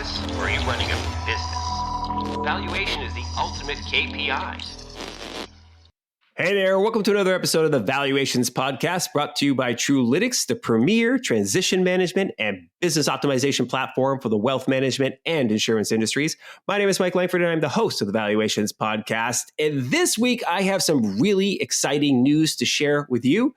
business or are you running a business? Valuation is the ultimate KPI. Hey there, welcome to another episode of the Valuations Podcast, brought to you by Truelytics, the premier transition management and business optimization platform for the wealth management and insurance industries. My name is Mike Langford, and I'm the host of the Valuations Podcast. And this week, I have some really exciting news to share with you.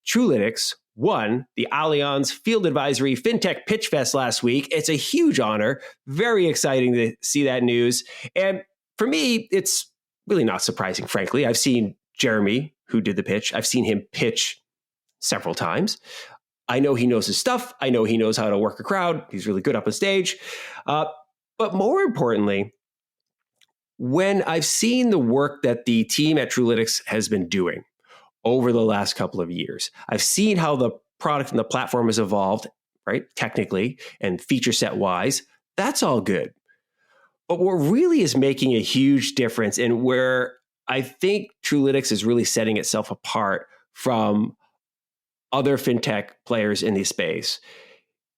Truelytics won the Allianz Field Advisory FinTech Pitchfest last week. It's a huge honor. Very exciting to see that news. And for me, it's really not surprising, frankly. I've seen Jeremy, who did the pitch. I've seen him pitch several times. I know he knows his stuff. I know he knows how to work a crowd. He's really good up on stage. But more importantly, when I've seen the work that the team at Truelytics has been doing over the last couple of years, I've seen how the product and the platform has evolved, right? Technically and feature set wise. That's all good. But what really is making a huge difference, and where I think Truelytics is really setting itself apart from other fintech players in the space,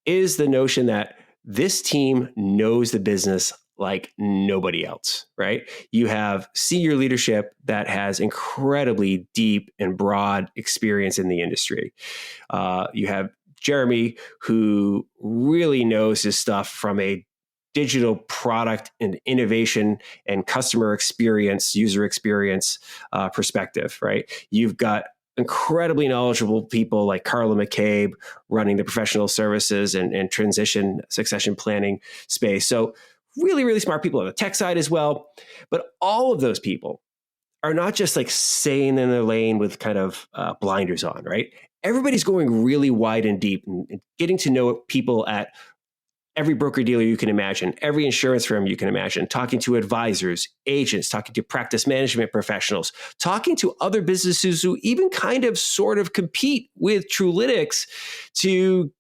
is the notion that this team knows the business like nobody else, right? You have senior leadership that has incredibly deep and broad experience in the industry. You have Jeremy, who really knows his stuff from a digital product and innovation and customer experience, user experience perspective, right? You've got incredibly knowledgeable people like Carla McCabe running the professional services and transition succession planning space. So really, really smart people on the tech side as well. But all of those people are not just like staying in their lane with kind of blinders on, right? Everybody's going really wide and deep and getting to know people at every broker dealer you can imagine, every insurance firm you can imagine, talking to advisors, agents, talking to practice management professionals, talking to other businesses who even kind of sort of compete with Truelytics to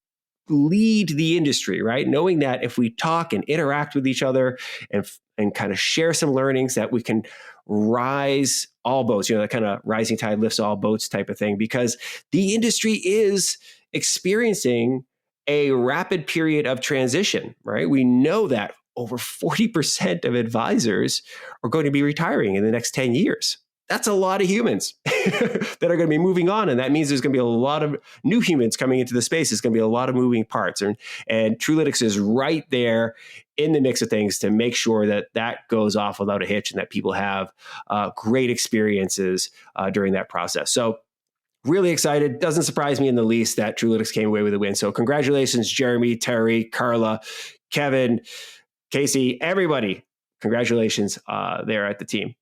lead the industry, right? Knowing that if we talk and interact with each other and kind of share some learnings, that we can rise all boats, that kind of rising tide lifts all boats type of thing, because the industry is experiencing a rapid period of transition, right? We know that over 40% of advisors are going to be retiring in the next 10 years. That's a lot of humans that are going to be moving on. And that means there's going to be a lot of new humans coming into the space. There's going to be a lot of moving parts. And Truelytics is right there in the mix of things to make sure that that goes off without a hitch and that people have great experiences during that process. So really excited. Doesn't surprise me in the least that Truelytics came away with a win. So congratulations, Jeremy, Terry, Carla, Kevin, Casey, everybody. Congratulations there at the team.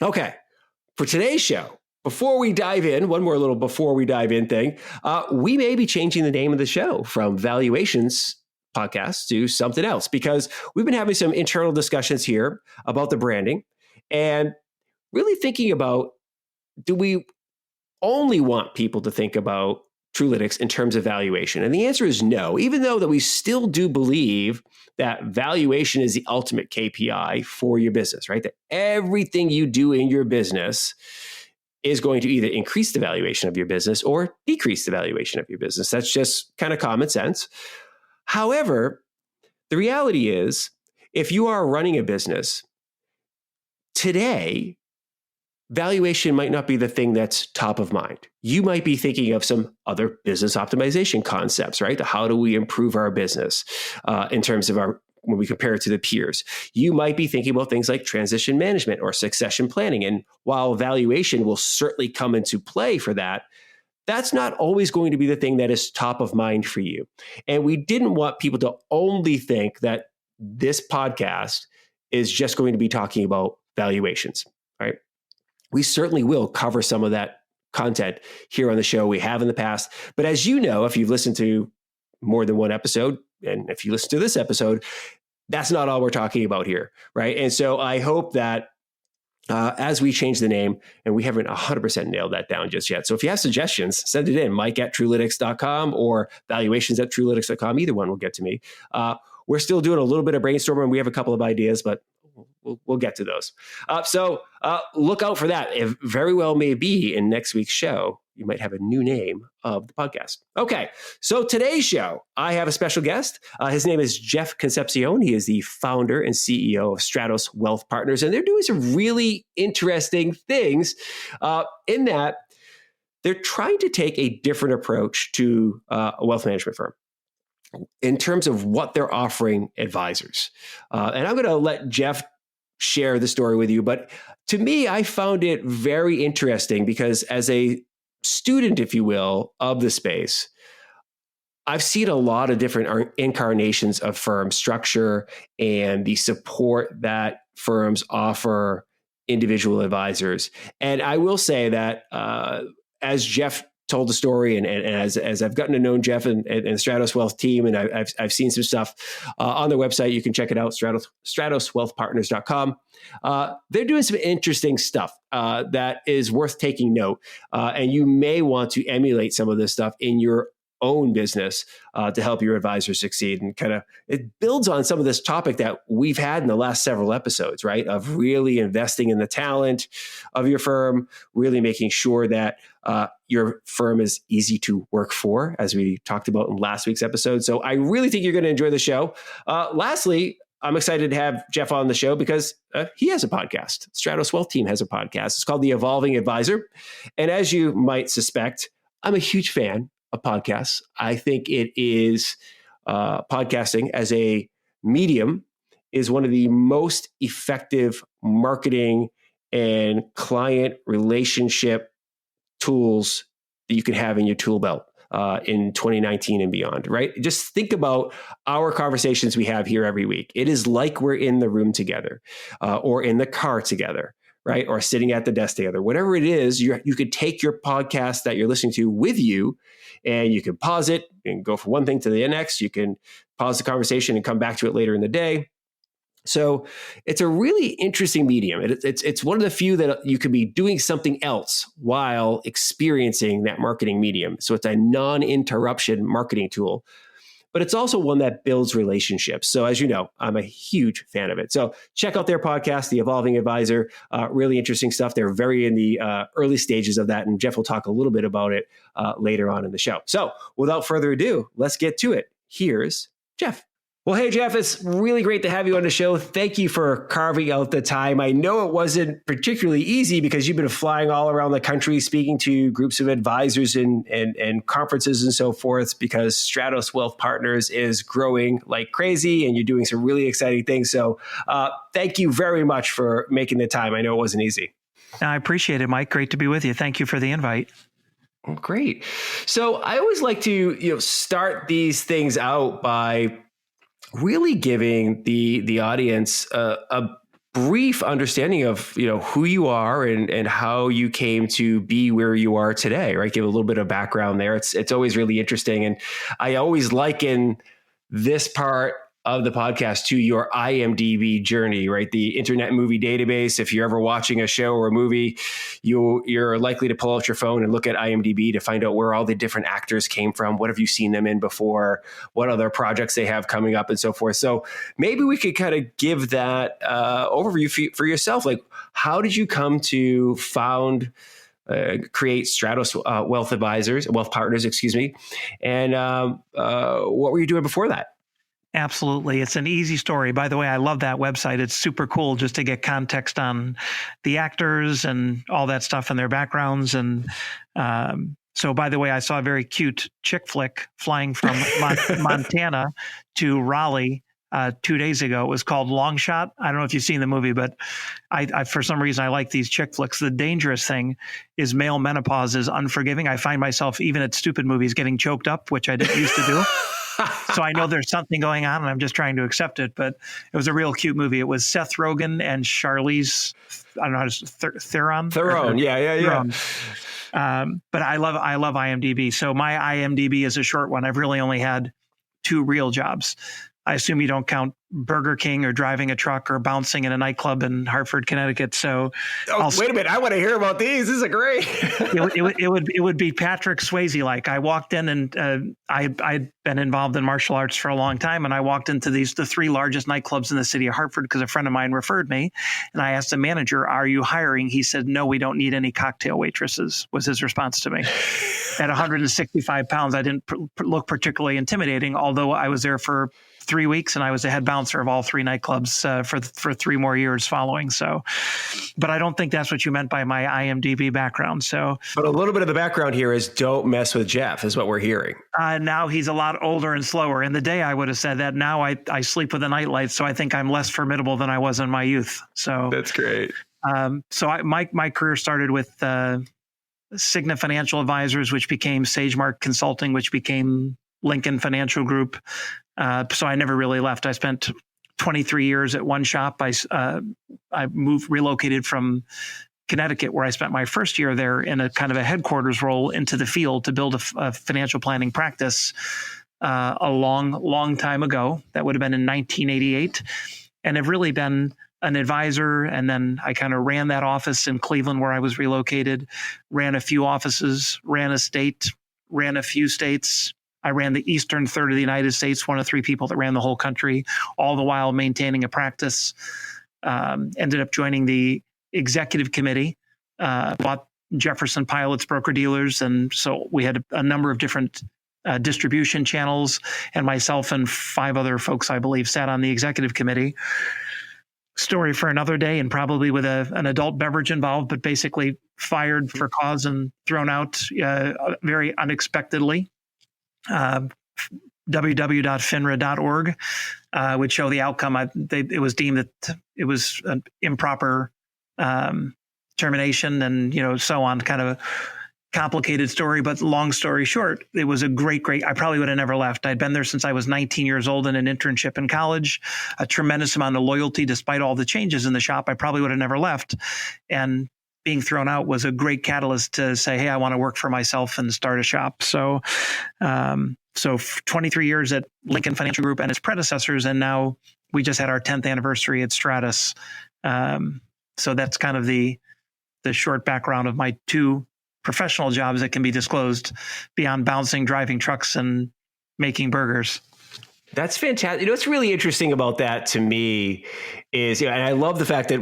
Okay, for today's show, before we dive in, one more little before we dive in thing, we may be changing the name of the show from Valuations Podcast to something else, because we've been having some internal discussions here about the branding and really thinking about, do we only want people to think about Truelytics in terms of valuation? And the answer is no, even though that we still do believe that valuation is the ultimate KPI for your business, right? That everything you do in your business is going to either increase the valuation of your business or decrease the valuation of your business. That's just kind of common sense. However, the reality is, if you are running a business today, valuation might not be the thing that's top of mind. You might be thinking of some other business optimization concepts, right? How do we improve our business in terms of when we compare it to the peers? You might be thinking about things like transition management or succession planning. And while valuation will certainly come into play for that, that's not always going to be the thing that is top of mind for you. And we didn't want people to only think that this podcast is just going to be talking about valuations, right? We certainly will cover some of that content here on the show. We have in the past. But as you know, if you've listened to more than one episode, and if you listen to this episode, that's not all we're talking about here, right? And so I hope that as we change the name, and we haven't 100% nailed that down just yet. So if you have suggestions, send it in, mike@truelytics.com or valuations@truelytics.com. Either one will get to me. We're still doing a little bit of brainstorming. We have a couple of ideas, but we'll get to those. So look out for that. It very well may be in next week's show you might have a new name of the podcast. Okay, so today's show, I have a special guest. His name is Jeff Concepcion. He is the founder and CEO of Stratos Wealth Partners, and they're doing some really interesting things in that they're trying to take a different approach to a wealth management firm in terms of what they're offering advisors. And I'm going to let Jeff share the story with you. But to me, I found it very interesting because as a student, if you will, of the space, I've seen a lot of different incarnations of firm structure and the support that firms offer individual advisors. And I will say that as Jeff told the story, and as I've gotten to know Jeff and Stratos Wealth team, and I've seen some stuff on their website. You can check it out, stratoswealthpartners.com. They're doing some interesting stuff that is worth taking note. And you may want to emulate some of this stuff in your own business to help your advisor succeed. And kind of it builds on some of this topic that we've had in the last several episodes, right? Of really investing in the talent of your firm, really making sure that your firm is easy to work for, as we talked about in last week's episode. So I really think you're going to enjoy the show. Lastly, I'm excited to have Jeff on the show because he has a podcast. Stratos Wealth Team has a podcast. It's called The Evolving Advisor. And as you might suspect, I'm a huge fan of podcasts. I think it is podcasting as a medium is one of the most effective marketing and client relationship tools that you can have in your tool belt in 2019 and beyond, right? Just think about our conversations we have here every week. It is like we're in the room together or in the car together, right? Or sitting at the desk together. Whatever it is, you could take your podcast that you're listening to with you and you can pause it and go from one thing to the next. You can pause the conversation and come back to it later in the day. So it's a really interesting medium. It's one of the few that you could be doing something else while experiencing that marketing medium. So it's a non-interruption marketing tool, but it's also one that builds relationships. So as you know, I'm a huge fan of it. So check out their podcast, The Evolving Advisor. Really interesting stuff. They're very in the early stages of that. And Jeff will talk a little bit about it later on in the show. So without further ado, let's get to it. Here's Jeff. Well, hey, Jeff, it's really great to have you on the show. Thank you for carving out the time. I know it wasn't particularly easy because you've been flying all around the country, speaking to groups of advisors and conferences and so forth, because Stratos Wealth Partners is growing like crazy and you're doing some really exciting things. So thank you very much for making the time. I know it wasn't easy. I appreciate it, Mike. Great to be with you. Thank you for the invite. Well, great. So I always like to start these things out by really giving the audience a brief understanding of who you are and how you came to be where you are today, right? Give a little bit of background there. It's always really interesting, and I always liken this part of the podcast to your IMDb journey, right? The Internet Movie Database. If you're ever watching a show or a movie, you're likely to pull out your phone and look at IMDb to find out where all the different actors came from. What have you seen them in before? What other projects they have coming up and so forth. So maybe we could kind of give that overview for yourself. Like, how did you come to create Stratos Wealth Partners, and what were you doing before that? Absolutely. It's an easy story. By the way, I love that website. It's super cool just to get context on the actors and all that stuff and their backgrounds. And so, by the way, I saw a very cute chick flick flying from Montana to Raleigh 2 days ago. It was called Long Shot. I don't know if you've seen the movie, but I for some reason, I like these chick flicks. The dangerous thing is male menopause is unforgiving. I find myself, even at stupid movies, getting choked up, which I didn't used to do. So I know there's something going on and I'm just trying to accept it, but it was a real cute movie. It was Seth Rogen and Charlize, I don't know how to Theron. Yeah. But I love IMDb. So my IMDb is a short one. I've really only had 2 real jobs. I assume you don't count Burger King or driving a truck or bouncing in a nightclub in Hartford, Connecticut. So, wait a minute, I want to hear about these. This is great. it would be Patrick Swayze like. I walked in and I'd been involved in martial arts for a long time, and I walked into the 3 largest nightclubs in the city of Hartford because a friend of mine referred me, and I asked the manager, "Are you hiring?" He said, "No, we don't need any cocktail waitresses," was his response to me. At 165 pounds, I didn't look particularly intimidating, although I was there for 3 weeks and I was the head bouncer of all 3 nightclubs for 3 more years following. So, but I don't think that's what you meant by my IMDb background. So, but a little bit of the background here is don't mess with Jeff is what we're hearing. Now he's a lot older and slower. In the day, I would have said that. Now I sleep with a nightlight, so I think I'm less formidable than I was in my youth. So that's great. My career started with Cigna Financial Advisors, which became SageMark Consulting, which became Lincoln Financial Group. So I never really left. I spent 23 years at one shop. I relocated from Connecticut, where I spent my first year there in a kind of a headquarters role, into the field to build a financial planning practice a long time ago. That would have been in 1988. And have really been an advisor. And then I kind of ran that office in Cleveland where I was relocated, ran a few offices, ran a state, ran a few states. I ran the eastern third of the United States, one of 3 people that ran the whole country, all the while maintaining a practice. Ended up joining the executive committee, bought Jefferson Pilots broker-dealers. And so we had a number of different distribution channels, and myself and 5 other folks, I believe, sat on the executive committee. Story for another day, and probably with an adult beverage involved, but basically fired for cause and thrown out very unexpectedly. www.finra.org would show the outcome. It was deemed that it was an improper termination, and so on. Kind of a complicated story, but long story short, it was a great. I probably would have never left. I'd been there since I was 19 years old in an internship in college. A tremendous amount of loyalty, despite all the changes in the shop. I probably would have never left, and being thrown out was a great catalyst to say, hey, I want to work for myself and start a shop. So 23 years at Lincoln Financial Group and its predecessors, and now we just had our 10th anniversary at Stratos. So that's kind of the short background of my 2 professional jobs that can be disclosed beyond bouncing, driving trucks, and making burgers. That's fantastic. What's really interesting about that to me is, and I love the fact that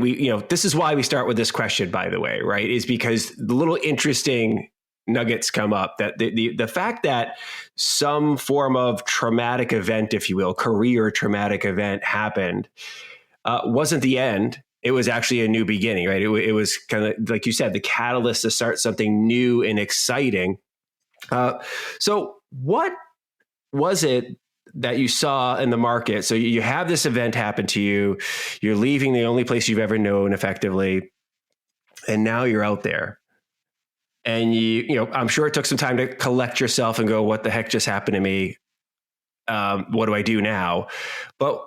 this is why we start with this question, by the way, right? Is because the little interesting nuggets come up, that the fact that some form of traumatic event, if you will, career traumatic event happened, wasn't the end. It was actually a new beginning, right? It was kind of, like you said, the catalyst to start something new and exciting. So what was it that you saw in the market? So you have this event happen to you, you're leaving the only place you've ever known effectively, and now you're out there. And I'm sure it took some time to collect yourself and go, what the heck just happened to me? What do I do now? But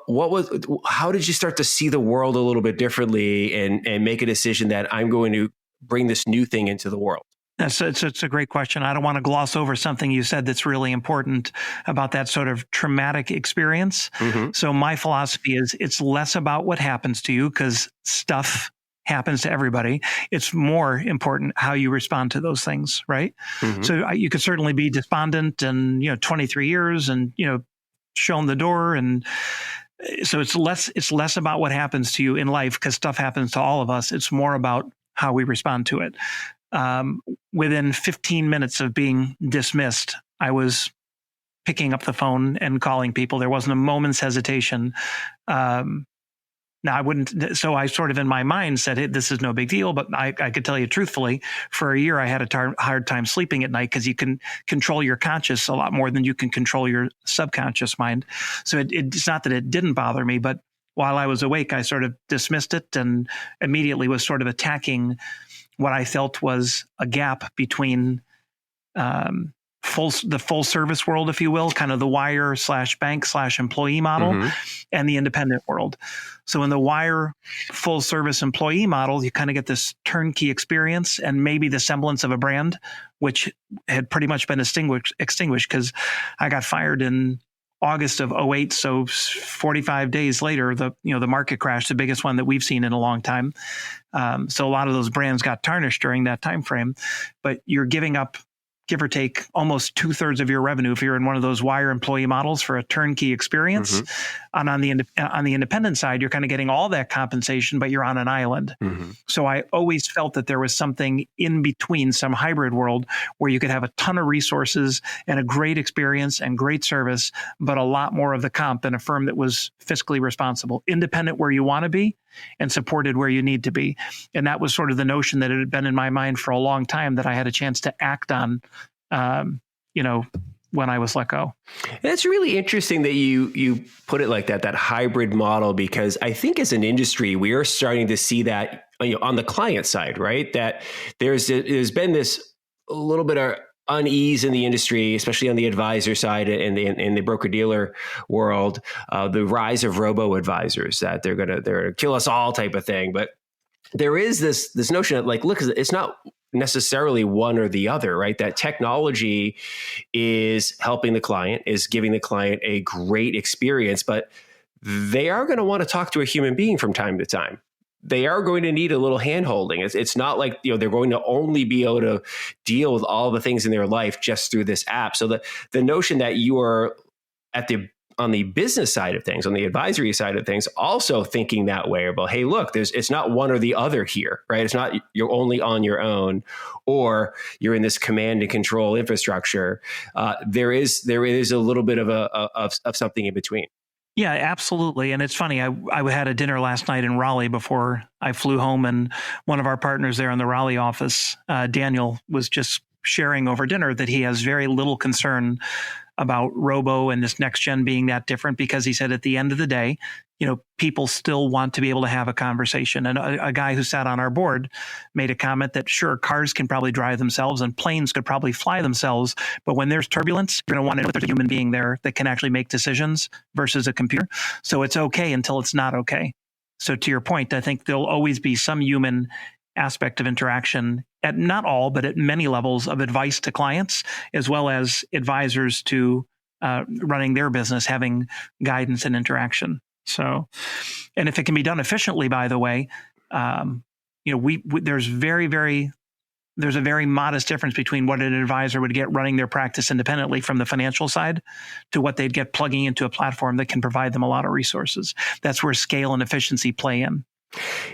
how did you start to see the world a little bit differently and make a decision that I'm going to bring this new thing into the world? It's a great question. I don't want to gloss over something you said that's really important about that sort of traumatic experience. Mm-hmm. So my philosophy is it's less about what happens to you, because stuff happens to everybody. It's more important how you respond to those things, right? Mm-hmm. So you could certainly be despondent and 23 years and shown the door, and so it's less about what happens to you in life, because stuff happens to all of us. It's more about how we respond to it. Within 15 minutes of being dismissed, I was picking up the phone and calling people. There wasn't a moment's hesitation. Now, I wouldn't, so I sort of in my mind said, hey, this is no big deal, but I could tell you truthfully, for a year, I had a hard time sleeping at night, because you can control your conscious a lot more than you can control your subconscious mind. So it's not that it didn't bother me, but while I was awake, I sort of dismissed it and immediately was sort of attacking what I felt was a gap between the full service world, if you will, kind of the wire / bank / employee model, mm-hmm. and the independent world. So in the wire full service employee model, you kind of get this turnkey experience and maybe the semblance of a brand, which had pretty much been extinguished because I got fired in August of '08. So 45 days later, the market crashed, the biggest one that we've seen in a long time. So a lot of those brands got tarnished during that time frame. But you're giving up, give or take, almost 2/3 of your revenue if you're in one of those wire employee models for a turnkey experience. And on the independent side, you're kind of getting all that compensation, but you're on an island. So I always felt that there was something in between, some hybrid world where you could have a ton of resources and a great experience and great service, but a lot more of the comp in a firm that was fiscally responsible, independent where you want to be and supported where you need to be. And that was sort of the notion that it had been in my mind for a long time that I had a chance to act on, when I was let go. That's really interesting that you put it like that hybrid model, because I think as an industry, we are starting to see that on the client side, right? That there's been this a little bit of unease in the industry, especially on the advisor side and in the broker-dealer world, the rise of robo-advisors, that they're gonna kill us all type of thing. But there is this notion that, like, look, it's not necessarily one or the other, right? That technology is helping the client, is giving the client a great experience, but they are going to want to talk to a human being from time to time. They are going to need a little hand-holding. It's not like, they're going to only be able to deal with all the things in their life just through this app. So the notion that you are on the business side of things, on the advisory side of things, also thinking that way about, hey, look, it's not one or the other here, right? It's not you're only on your own, or you're in this command and control infrastructure. There is a little bit of something in between. Yeah, absolutely. And it's funny, I had a dinner last night in Raleigh before I flew home, and one of our partners there in the Raleigh office, Daniel, was just sharing over dinner that he has very little concern about robo and this next gen being that different, because he said at the end of the day, people still want to be able to have a conversation. And a guy who sat on our board made a comment that, sure, cars can probably drive themselves and planes could probably fly themselves, but when there's turbulence, you're going to want to know that there's a human being there that can actually make decisions versus a computer. So it's okay until it's not okay. So to your point, I think there'll always be some human aspect of interaction at not all, but at many levels of advice to clients, as well as advisors to running their business, having guidance and interaction. So, and if it can be done efficiently, by the way, there's a very modest difference between what an advisor would get running their practice independently from the financial side to what they'd get plugging into a platform that can provide them a lot of resources. That's where scale and efficiency play in.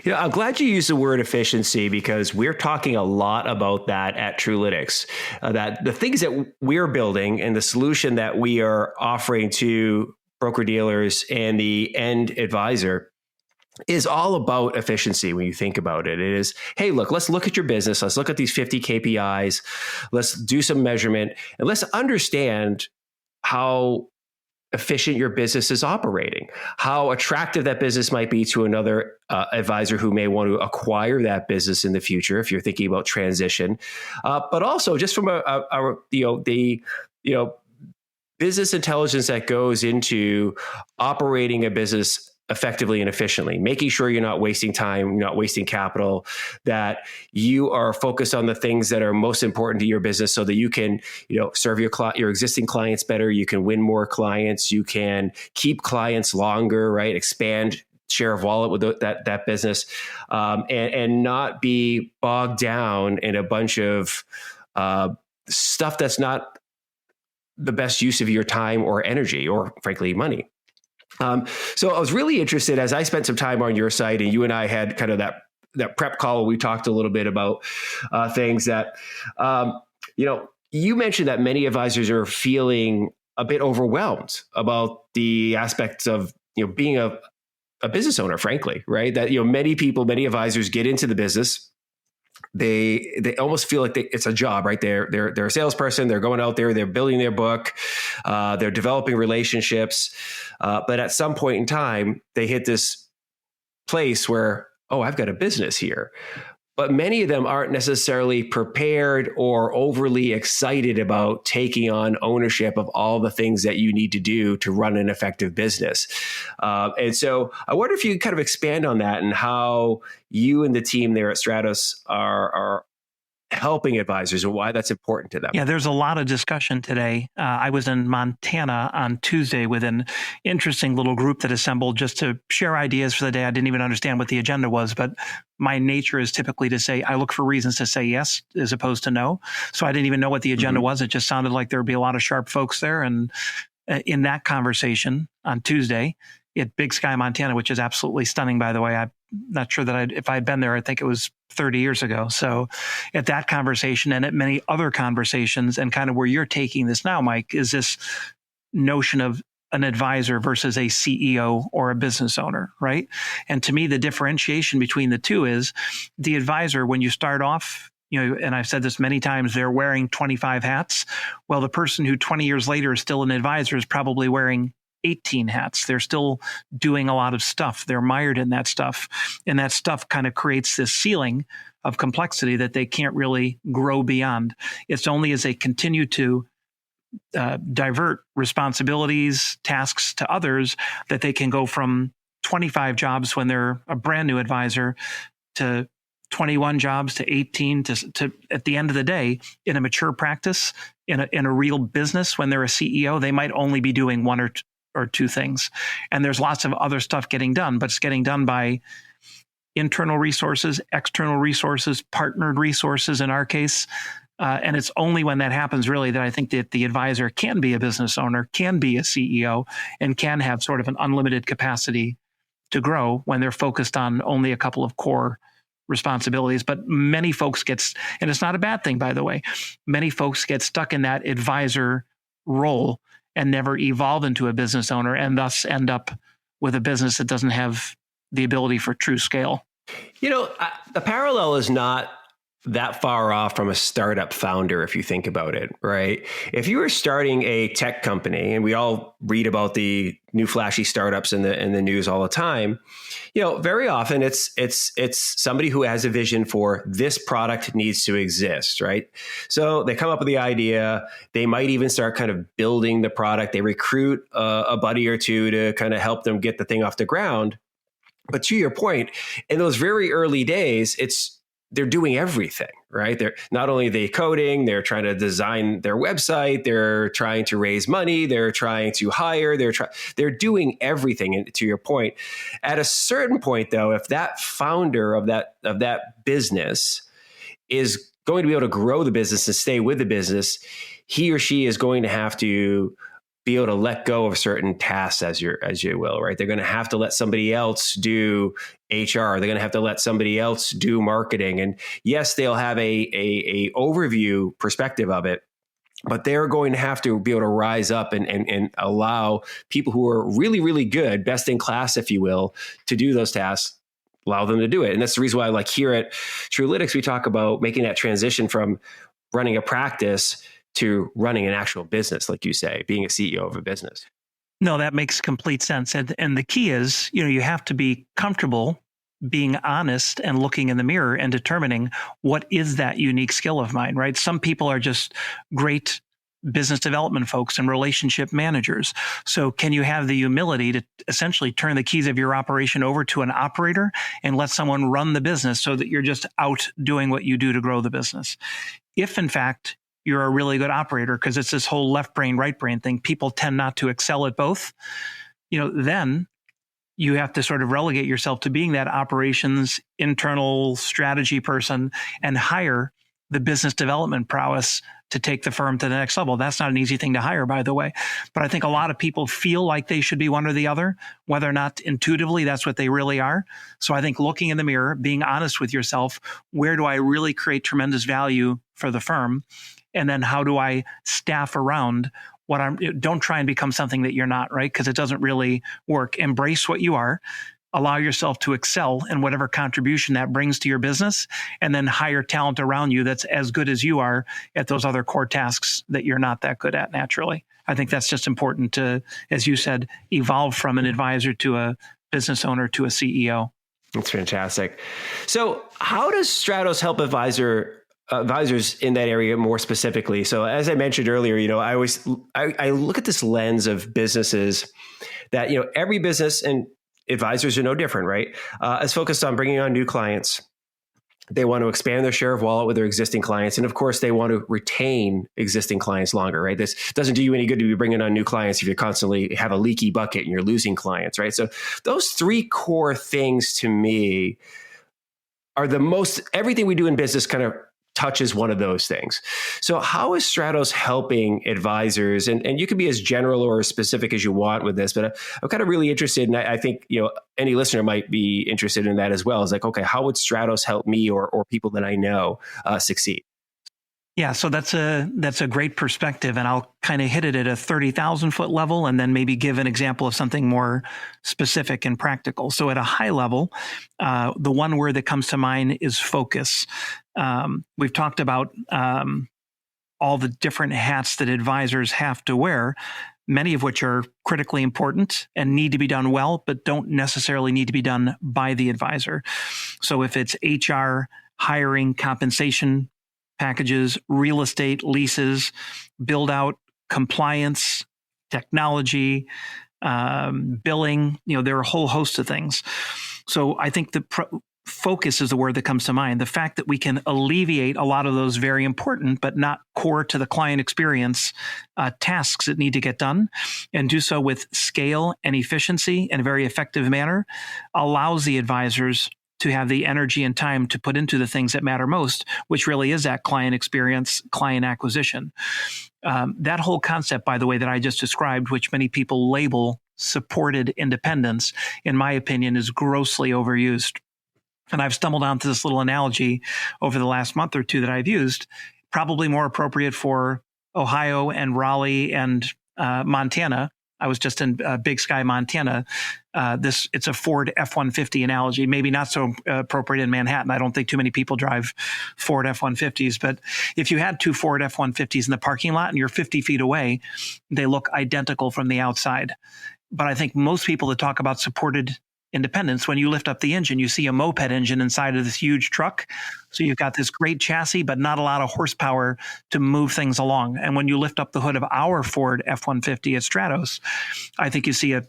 I'm glad you used the word efficiency, because we're talking a lot about that at Truelytics, that the things that we're building and the solution that we are offering to broker-dealers and the end advisor is all about efficiency. When you think about it, it is, hey, look, let's look at your business. Let's look at these 50 KPIs. Let's do some measurement, and let's understand how efficient your business is operating, how attractive that business might be to another advisor who may want to acquire that business in the future, if you're thinking about transition, but also just from the business intelligence that goes into operating a business effectively and efficiently, making sure you're not wasting time, you're not wasting capital, that you are focused on the things that are most important to your business, so that you can, serve your existing clients better, you can win more clients, you can keep clients longer, right? Expand share of wallet with that business, and not be bogged down in a bunch of stuff that's not the best use of your time or energy, or frankly, money. So I was really interested, as I spent some time on your site, and you and I had kind of that prep call. We talked a little bit about things that, you mentioned that many advisors are feeling a bit overwhelmed about the aspects of, being a business owner, frankly, right? That, many advisors get into the business. They almost feel like it's a job, right? They're a salesperson. They're going out there. They're building their book. They're developing relationships. But at some point in time, they hit this place where, oh, I've got a business here. But many of them aren't necessarily prepared or overly excited about taking on ownership of all the things that you need to do to run an effective business. And so I wonder if you could kind of expand on that, and how you and the team there at Stratos are helping advisors and why that's important to them. Yeah, there's a lot of discussion today. I was in Montana on Tuesday with an interesting little group that assembled just to share ideas for the day. I didn't even understand what the agenda was, but my nature is typically to say, I look for reasons to say yes as opposed to no. So I didn't even know what the agenda was. It just sounded like there would be a lot of sharp folks there. And in that conversation on Tuesday at Big Sky, Montana, which is absolutely stunning, by the way, I'm not sure that if I'd been there, I think it was 30 years ago. So at that conversation and at many other conversations, and kind of where you're taking this now, Mike, is this notion of an advisor versus a CEO or a business owner, right? And to me, the differentiation between the two is the advisor, when you start off, and I've said this many times, they're wearing 25 hats. Well, the person who 20 years later is still an advisor is probably wearing 18 hats. They're still doing a lot of stuff. They're mired in that stuff. And that stuff kind of creates this ceiling of complexity that they can't really grow beyond. It's only as they continue to divert responsibilities, tasks to others that they can go from 25 jobs when they're a brand new advisor to 21 jobs to 18 to at the end of the day, in a mature practice, in a real business, when they're a CEO, they might only be doing one or two things. And there's lots of other stuff getting done, but it's getting done by internal resources, external resources, partnered resources in our case. And it's only when that happens really that I think that the advisor can be a business owner, can be a CEO, and can have sort of an unlimited capacity to grow when they're focused on only a couple of core responsibilities. But many folks and it's not a bad thing, by the way, many folks get stuck in that advisor role and never evolve into a business owner, and thus end up with a business that doesn't have the ability for true scale. The parallel is not that far off from a startup founder, if you think about it, right? If you were starting a tech company, and we all read about the new flashy startups in the news all the time, very often it's somebody who has a vision for this product needs to exist, right? So they come up with the idea. They might even start kind of building the product. They recruit a buddy or two to kind of help them get the thing off the ground. But to your point, in those very early days, they're doing everything, right? They're not only they coding, they're trying to design their website, they're trying to raise money, they're trying to hire, they're doing everything. And to your point, at a certain point, though, if that founder of that business is going to be able to grow the business and stay with the business, he or she is going to have to be able to let go of certain tasks, as you will, right? They're going to have to let somebody else do HR. They're going to have to let somebody else do marketing. And yes, they'll have a overview perspective of it, but they're going to have to be able to rise up and allow people who are really, really good, best in class, if you will, to do those tasks, allow them to do it. And that's the reason why, like here at Truelytics, we talk about making that transition from running a practice to running an actual business, like you say, being a CEO of a business. No, that makes complete sense. And the key is, you have to be comfortable being honest and looking in the mirror and determining what is that unique skill of mine, right? Some people are just great business development folks and relationship managers. So can you have the humility to essentially turn the keys of your operation over to an operator and let someone run the business so that you're just out doing what you do to grow the business? If in fact you're a really good operator, because it's this whole left brain, right brain thing, people tend not to excel at both, then you have to sort of relegate yourself to being that operations internal strategy person and hire the business development prowess to take the firm to the next level. That's not an easy thing to hire, by the way. But I think a lot of people feel like they should be one or the other, whether or not intuitively that's what they really are. So I think looking in the mirror, being honest with yourself, where do I really create tremendous value for the firm? And then how do I staff around don't try and become something that you're not, right? Because it doesn't really work. Embrace what you are. Allow yourself to excel in whatever contribution that brings to your business, and then hire talent around you that's as good as you are at those other core tasks that you're not that good at naturally. I think that's just important to, as you said, evolve from an advisor to a business owner to a CEO. That's fantastic. So how does Stratos help advisors in that area more specifically? So as I mentioned earlier, I look at this lens of businesses that, every business, and advisors are no different, right? Is focused on bringing on new clients, They want to expand their share of wallet with their existing clients. And of course, they want to retain existing clients longer, right? This doesn't do you any good to be bringing on new clients if you constantly have a leaky bucket and you're losing clients, right? So those three core things to me are the most, everything we do in business kind of touches one of those things. So how is Stratos helping advisors? And you can be as general or as specific as you want with this, but I'm kind of really interested, and I think any listener might be interested in that as well. Is like, okay, how would Stratos help me or people that I know succeed? Yeah, so that's a great perspective, and I'll kind of hit it at a 30,000 foot level, and then maybe give an example of something more specific and practical. So at a high level, the one word that comes to mind is focus. We've talked about all the different hats that advisors have to wear, many of which are critically important and need to be done well, but don't necessarily need to be done by the advisor. So if it's HR, hiring, compensation packages, real estate, leases, build out, compliance, technology, billing, there are a whole host of things. So I think the focus is the word that comes to mind. The fact that we can alleviate a lot of those very important, but not core to the client experience tasks that need to get done, and do so with scale and efficiency in a very effective manner, allows the advisors to have the energy and time to put into the things that matter most, which really is that client experience, client acquisition. That whole concept, by the way, that I just described, which many people label supported independence, in my opinion, is grossly overused. And I've stumbled onto this little analogy over the last month or two that I've used, probably more appropriate for Ohio and Raleigh and Montana. I was just in Big Sky, Montana. It's a Ford F-150 analogy, maybe not so appropriate in Manhattan. I don't think too many people drive Ford F-150s, but if you had two Ford F-150s in the parking lot and you're 50 feet away, they look identical from the outside. But I think most people that talk about supported independence, when you lift up the engine, you see a moped engine inside of this huge truck. So you've got this great chassis, but not a lot of horsepower to move things along. And when you lift up the hood of our Ford F-150 at Stratos, I think you see a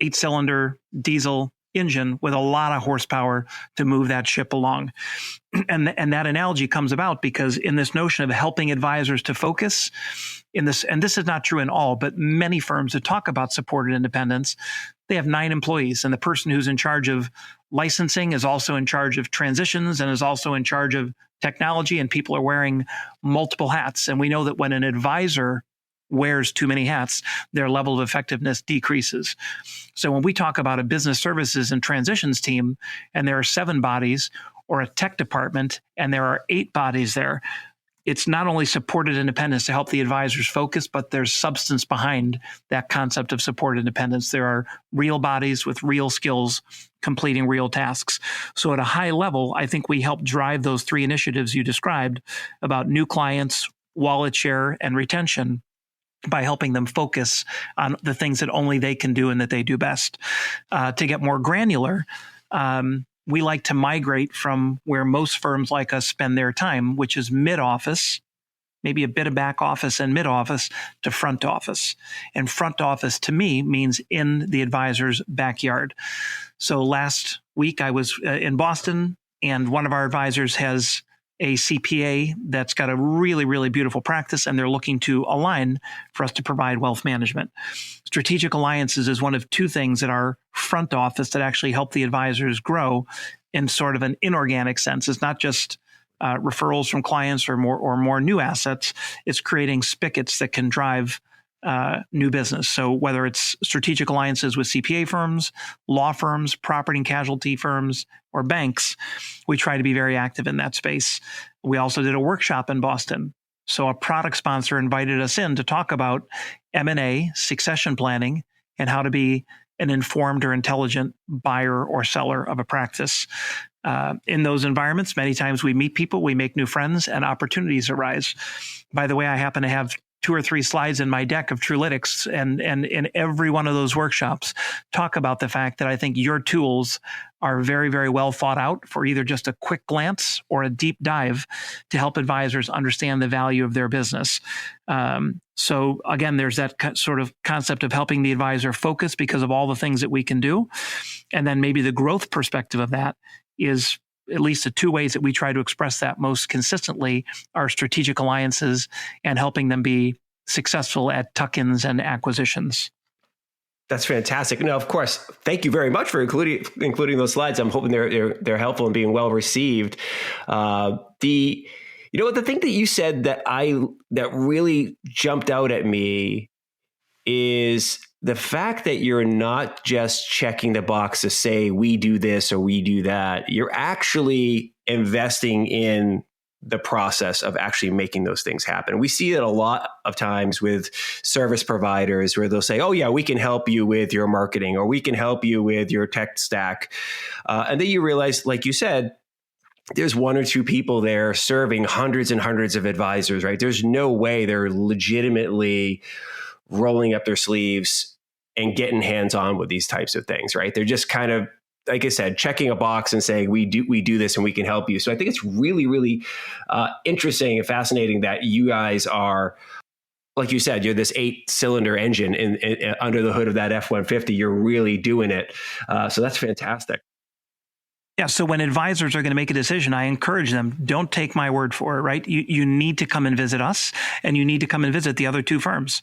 8-cylinder diesel engine with a lot of horsepower to move that ship along. And that analogy comes about because in this notion of helping advisors to focus in this, and this is not true in all, but many firms that talk about supported independence, they have 9 employees, and the person who's in charge of licensing is also in charge of transitions and is also in charge of technology, and people are wearing multiple hats. And we know that when an advisor wears too many hats, their level of effectiveness decreases. So when we talk about a business services and transitions team, and there are 7 bodies, or a tech department, and there are 8 bodies there, it's not only supported independence to help the advisors focus, but there's substance behind that concept of supported independence. There are real bodies with real skills completing real tasks. So at a high level, I think we help drive those 3 initiatives you described about new clients, wallet share, and retention by helping them focus on the things that only they can do and that they do best. To get more granular, we like to migrate from where most firms like us spend their time, which is mid-office, maybe a bit of back office and mid-office, to front office. And front office to me means in the advisor's backyard. So last week I was in Boston, and one of our advisors has a CPA that's got a really, really beautiful practice, and they're looking to align for us to provide wealth management. Strategic alliances is one of 2 things that are front office that actually help the advisors grow in sort of an inorganic sense. It's not just referrals from clients or more new assets. It's creating spigots that can drive new business. So whether it's strategic alliances with CPA firms, law firms, property and casualty firms, or banks, we try to be very active in that space. We also did a workshop in Boston. So a product sponsor invited us in to talk about M&A, succession planning, and how to be an informed or intelligent buyer or seller of a practice. In those environments, many times we meet people, we make new friends, and opportunities arise. By the way, I happen to have 2 or 3 slides in my deck of Truelytics, and in every one of those workshops talk about the fact that I think your tools are very, very well thought out for either just a quick glance or a deep dive to help advisors understand the value of their business. So again, there's that sort of concept of helping the advisor focus because of all the things that we can do. And then maybe the growth perspective of that is at least the two ways that we try to express that most consistently are strategic alliances and helping them be successful at tuck-ins and acquisitions. That's fantastic. Now, of course, thank you very much for including those slides. I'm hoping they're helpful and being well received. The thing that you said that really jumped out at me is the fact that you're not just checking the box to say we do this or we do that. You're actually investing in the process of actually making those things happen. We see it a lot of times with service providers where they'll say, oh yeah, we can help you with your marketing, or we can help you with your tech stack. And then you realize, like you said, there's one or two people there serving hundreds and hundreds of advisors, right? There's no way they're legitimately rolling up their sleeves and getting hands-on with these types of things, right? They're just kind of, like I said, checking a box and saying, we do this and we can help you. So I think it's really, really interesting and fascinating that you guys are, like you said, you're this 8-cylinder engine in under the hood of that F-150. You're really doing it. So that's fantastic. Yeah. So when advisors are going to make a decision, I encourage them, don't take my word for it, right? You need to come and visit us, and you need to come and visit the other two firms.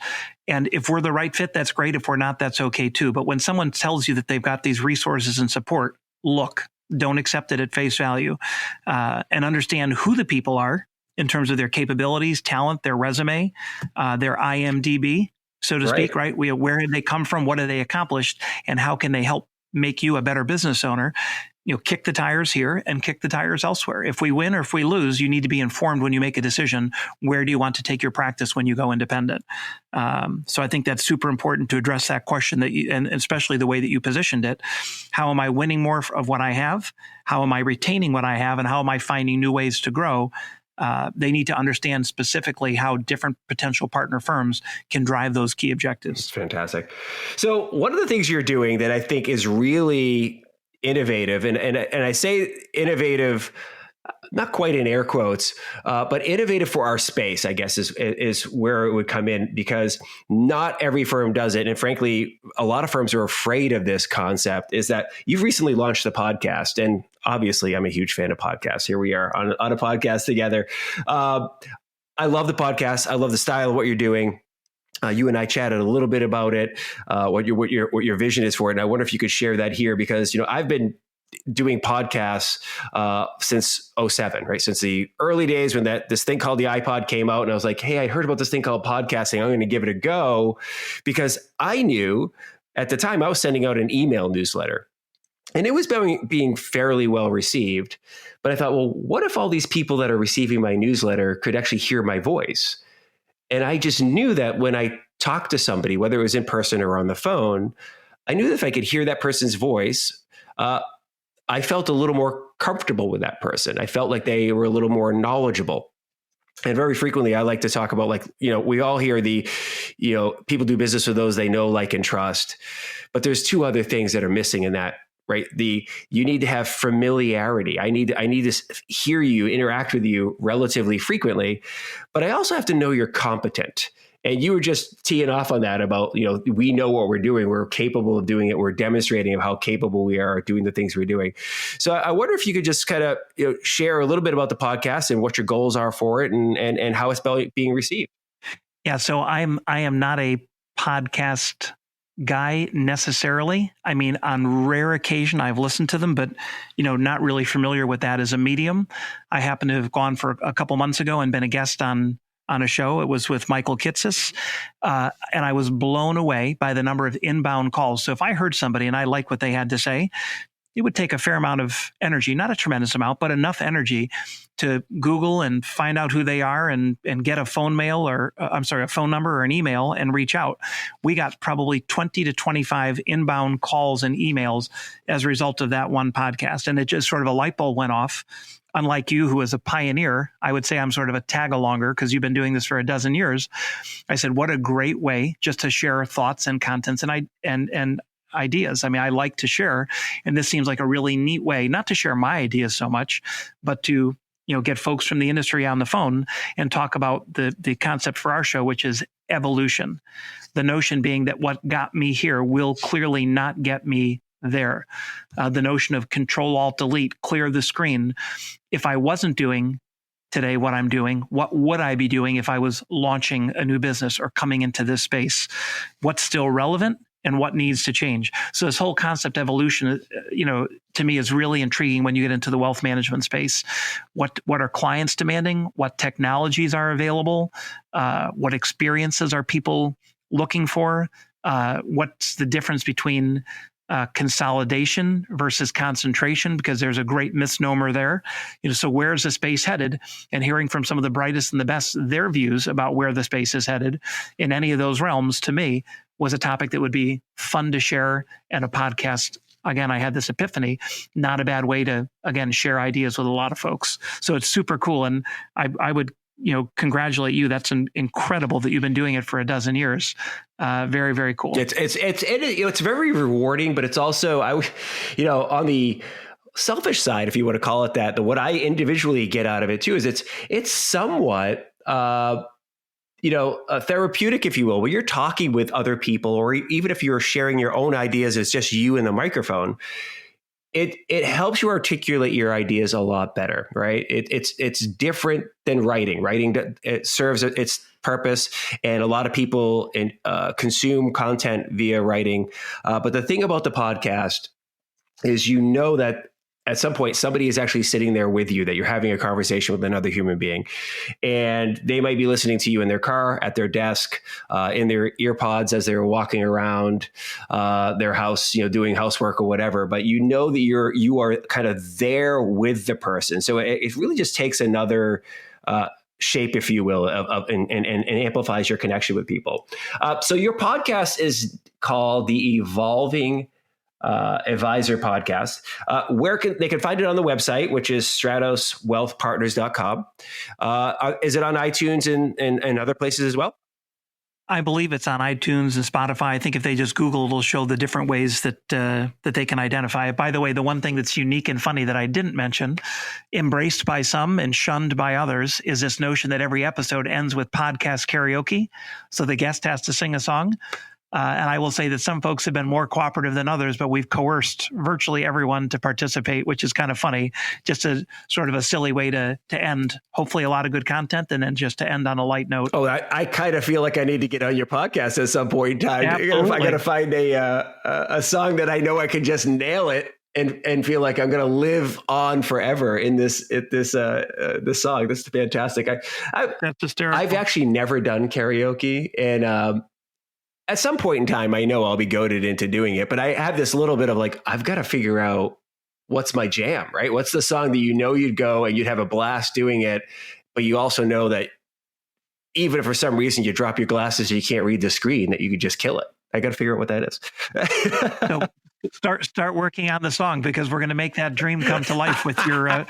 And if we're the right fit, that's great. If we're not, that's okay too. But when someone tells you that they've got these resources and support, look, don't accept it at face value, and understand who the people are in terms of their capabilities, talent, their resume, their IMDb, so to speak, right? Where did they come from? What have they accomplished? And how can they help make you a better business owner? Kick the tires here and kick the tires elsewhere. If we win or if we lose, you need to be informed when you make a decision. Where do you want to take your practice when you go independent? So I think that's super important to address that question and especially the way that you positioned it. How am I winning more of what I have? How am I retaining what I have? And how am I finding new ways to grow? They need to understand specifically how different potential partner firms can drive those key objectives. That's fantastic. So one of the things you're doing that I think is really innovative, and I say innovative, not quite in air quotes, but innovative for our space, I guess, is where it would come in, because not every firm does it. And frankly, a lot of firms are afraid of this concept, is that you've recently launched the podcast. And obviously, I'm a huge fan of podcasts. Here we are on a podcast together. I love the podcast. I love the style of what you're doing. You and I chatted a little bit about it, what your vision is for it. And I wonder if you could share that here, because, I've been doing podcasts since 2007, right? Since the early days when this thing called the iPod came out, and I was like, hey, I heard about this thing called podcasting. I'm going to give it a go, because I knew at the time I was sending out an email newsletter. And it was being fairly well received. But I thought, well, what if all these people that are receiving my newsletter could actually hear my voice? And I just knew that when I talked to somebody, whether it was in person or on the phone, I knew that if I could hear that person's voice, I felt a little more comfortable with that person. I felt like they were a little more knowledgeable. And very frequently, I like to talk about, we all hear people do business with those they know, like, and trust. But there's two other things that are missing in that. Right. You need to have familiarity. I need to hear you, interact with you relatively frequently, but I also have to know you're competent. And you were just teeing off on that about, we know what we're doing. We're capable of doing it. We're demonstrating of how capable we are doing the things we're doing. So I wonder if you could just kind of share a little bit about the podcast and what your goals are for it, and how it's being received. Yeah. So I am not a podcast guy necessarily. I mean, on rare occasion, I've listened to them, but, not really familiar with that as a medium. I happen to have gone for a couple months ago and been a guest on a show. It was with Michael Kitces. And I was blown away by the number of inbound calls. So if I heard somebody and I liked what they had to say, it would take a fair amount of energy, not a tremendous amount, but enough energy to Google and find out who they are and get a phone number or an email and reach out. We got probably 20 to 25 inbound calls and emails as a result of that one podcast. And it just sort of a light bulb went off. Unlike you, who is a pioneer, I would say I'm sort of a tag-alonger because you've been doing this for a dozen years. I said, what a great way just to share thoughts and contents and ideas. I mean, I like to share, and this seems like a really neat way, not to share my ideas so much, but to, get folks from the industry on the phone and talk about the concept for our show, which is evolution. The notion being that what got me here will clearly not get me there. The notion of Control-Alt-Delete, clear the screen. If I wasn't doing today what I'm doing, what would I be doing if I was launching a new business or coming into this space? What's still relevant and what needs to change? So this whole concept evolution, to me is really intriguing when you get into the wealth management space. What are clients demanding? What technologies are available? What experiences are people looking for? What's the difference between consolidation versus concentration, because there's a great misnomer there. So where's the space headed? And hearing from some of the brightest and the best, their views about where the space is headed in any of those realms, to me, was a topic that would be fun to share, and a podcast. Again, I had this epiphany, not a bad way to, again, share ideas with a lot of folks. So it's super cool. And I would, congratulate you. That's incredible that you've been doing it for a dozen years. Very, very cool. It's very rewarding, but it's also, on the selfish side, if you want to call it that, what I individually get out of it too is it's somewhat, therapeutic, if you will, where you're talking with other people, or even if you're sharing your own ideas, it's just you and the microphone. It helps you articulate your ideas a lot better, right? It's different than writing. Writing, it serves its purpose, and a lot of people consume content via writing. But the thing about the podcast is, that at some point somebody is actually sitting there with you, that you're having a conversation with another human being, and they might be listening to you in their car, at their desk, in their ear pods as they're walking around their house, doing housework or whatever. But that you are kind of there with the person. So it really just takes another shape, if you will, and amplifies your connection with people. So your podcast is called the Evolving Advisor Podcast. Where they can find it on the website, which is stratoswealthpartners.com. Is it on iTunes and other places as well? I believe it's on iTunes and Spotify. I think if they just Google, it'll show the different ways that they can identify it. By the way, the one thing that's unique and funny that I didn't mention, embraced by some and shunned by others, is this notion that every episode ends with podcast karaoke. So the guest has to sing a song. And I will say that some folks have been more cooperative than others, but we've coerced virtually everyone to participate, which is kind of funny. Just a sort of a silly way to end, hopefully a lot of good content, and then just to end on a light note. Oh, I kind of feel like I need to get on your podcast at some point in time. Absolutely. If I got to find a song that I know I can just nail it and feel like I'm going to live on forever in this song. This is fantastic. That's hysterical. I've actually never done karaoke, and at some point in time, I know I'll be goaded into doing it, but I have this little bit of I've got to figure out what's my jam, right? What's the song that you'd go and you'd have a blast doing it, but you also know that even if for some reason you drop your glasses and you can't read the screen, that you could just kill it. I got to figure out what that is. So start working on the song, because we're going to make that dream come to life with your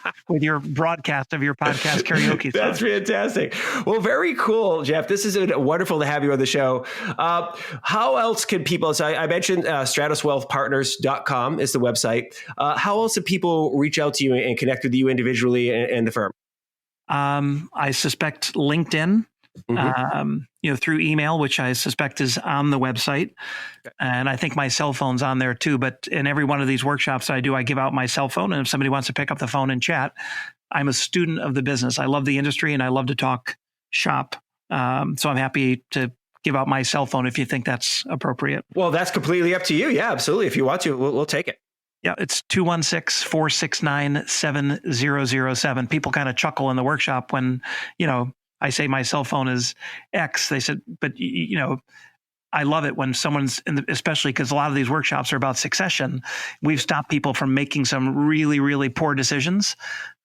broadcast of your podcast karaoke song. That's fantastic. Well, very cool, Jeff. This is wonderful to have you on the show. How else can people, so I mentioned stratoswealthpartners.com is the website. How else do people reach out to you and connect with you individually and the firm? I suspect LinkedIn. Mm-hmm. Through email, which I suspect is on the website. And I think my cell phone's on there too. But in every one of these workshops I do, I give out my cell phone. And if somebody wants to pick up the phone and chat, I'm a student of the business. I love the industry and I love to talk shop. So I'm happy to give out my cell phone if you think that's appropriate. Well, that's completely up to you. Yeah, absolutely. If you want to, we'll take it. Yeah, it's 216-469-7007. People kind of chuckle in the workshop when, I say my cell phone is X. They said, but I love it when someone's especially because a lot of these workshops are about succession. We've stopped people from making some really, really poor decisions.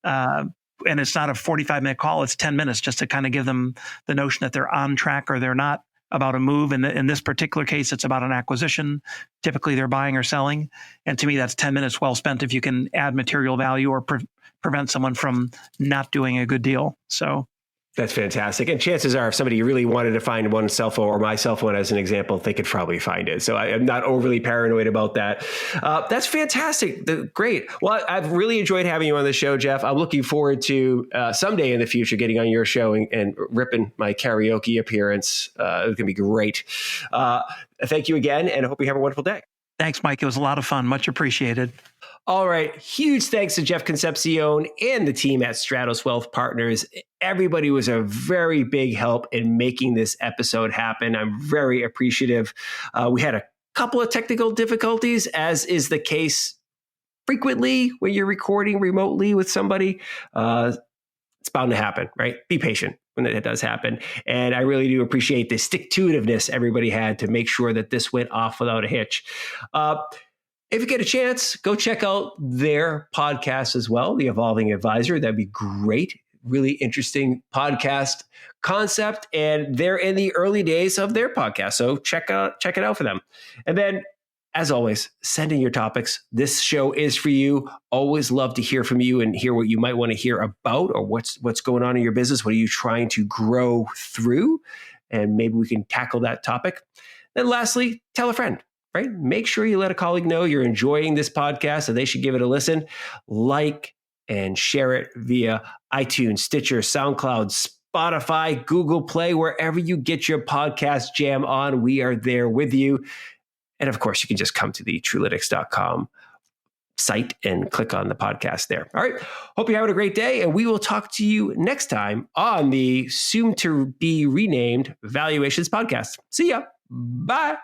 And it's not a 45-minute call. It's 10 minutes just to kind of give them the notion that they're on track or they're not about a move. And in this particular case, it's about an acquisition. Typically they're buying or selling. And to me, that's 10 minutes well spent if you can add material value or prevent someone from not doing a good deal. So that's fantastic. And chances are, if somebody really wanted to find one cell phone or my cell phone as an example, they could probably find it. So I'm not overly paranoid about that. That's fantastic. Great. Well, I've really enjoyed having you on the show, Jeff. I'm looking forward to someday in the future getting on your show and ripping my karaoke appearance. It's going to be great. Thank you again, and I hope you have a wonderful day. Thanks, Mike. It was a lot of fun. Much appreciated. All right. Huge thanks to Jeff Concepcion and the team at Stratos Wealth Partners. Everybody was a very big help in making this episode happen. I'm very appreciative. We had a couple of technical difficulties, as is the case frequently when you're recording remotely with somebody. It's bound to happen, right? Be patient when it does happen. And I really do appreciate the stick-to-itiveness everybody had to make sure that this went off without a hitch. If you get a chance, go check out their podcast as well, The Evolving Advisor. That'd be great. Really interesting podcast concept. And they're in the early days of their podcast. So check it out for them. And then, as always, send in your topics. This show is for you. Always love to hear from you and hear what you might want to hear about, or what's going on in your business. What are you trying to grow through? And maybe we can tackle that topic. Then lastly, tell a friend, right? Make sure you let a colleague know you're enjoying this podcast and they should give it a listen. Like and share it via iTunes, Stitcher, SoundCloud, Spotify, Google Play, wherever you get your podcast jam on. We are there with you. And of course, you can just come to the Truelytics.com site and click on the podcast there. All right. Hope you're having a great day. And we will talk to you next time on the soon to be renamed Valuations Podcast. See ya. Bye.